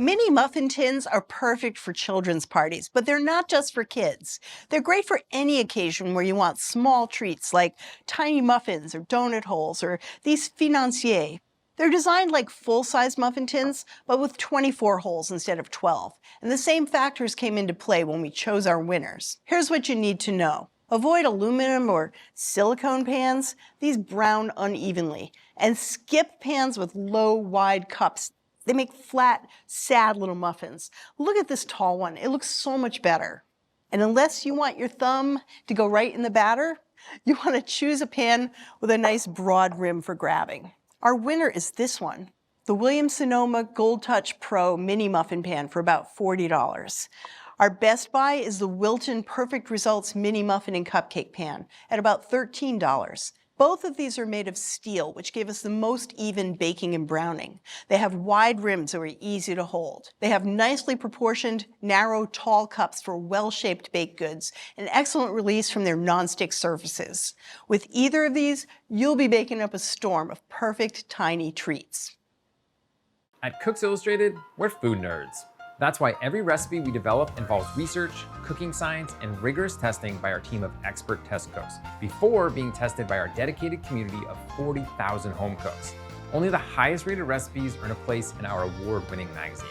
Mini-Muffin Tins are perfect for children's parties, but they're not just for kids. They're great for any occasion where you want small treats like tiny muffins or donut holes or these financiers. They're designed like full-size muffin tins, but with 24 holes instead of 12. And the same factors came into play when we chose our winners. Here's what you need to know. Avoid aluminum or silicone pans. These brown unevenly. And skip pans with low, wide cups. They make flat, sad little muffins. Look at this tall one. It looks so much better. And unless you want your thumb to go right in the batter, you want to choose a pan with a nice broad rim for grabbing. Our winner is this one, the Williams-Sonoma Gold Touch Pro Mini Muffin Pan for about $40. Our best buy is the Wilton Perfect Results Mini Muffin and Cupcake Pan at about $13. Both of these are made of steel, which give us the most even baking and browning. They have wide rims that are easy to hold. They have nicely proportioned, narrow, tall cups for well-shaped baked goods, and excellent release from their non-stick surfaces. With either of these, you'll be baking up a storm of perfect tiny treats. At Cooks Illustrated, we're food nerds. That's why every recipe we develop involves research, cooking science, and rigorous testing by our team of expert test cooks, before being tested by our dedicated community of 40,000 home cooks. Only the highest rated recipes earn a place in our award-winning magazine.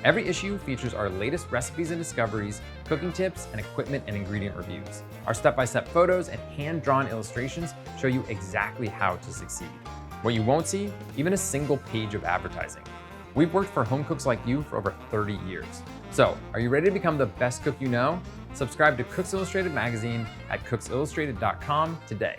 Every issue features our latest recipes and discoveries, cooking tips, and equipment and ingredient reviews. Our step-by-step photos and hand-drawn illustrations show you exactly how to succeed. What you won't see, even a single page of advertising. We've worked for home cooks like you for over 30 years. So, are you ready to become the best cook you know? Subscribe to Cooks Illustrated magazine at cooksillustrated.com today.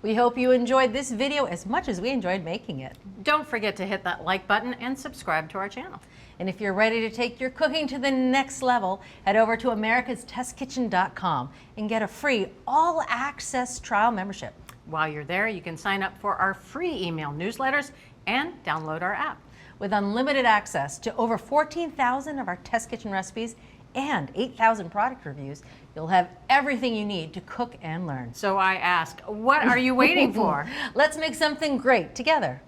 We hope you enjoyed this video as much as we enjoyed making it. Don't forget to hit that like button and subscribe to our channel. And if you're ready to take your cooking to the next level, head over to americastestkitchen.com and get a free all-access trial membership. While you're there, you can sign up for our free email newsletters and download our app. With unlimited access to over 14,000 of our test kitchen recipes and 8,000 product reviews, you'll have everything you need to cook and learn. So I ask, what are you waiting for? Let's make something great together.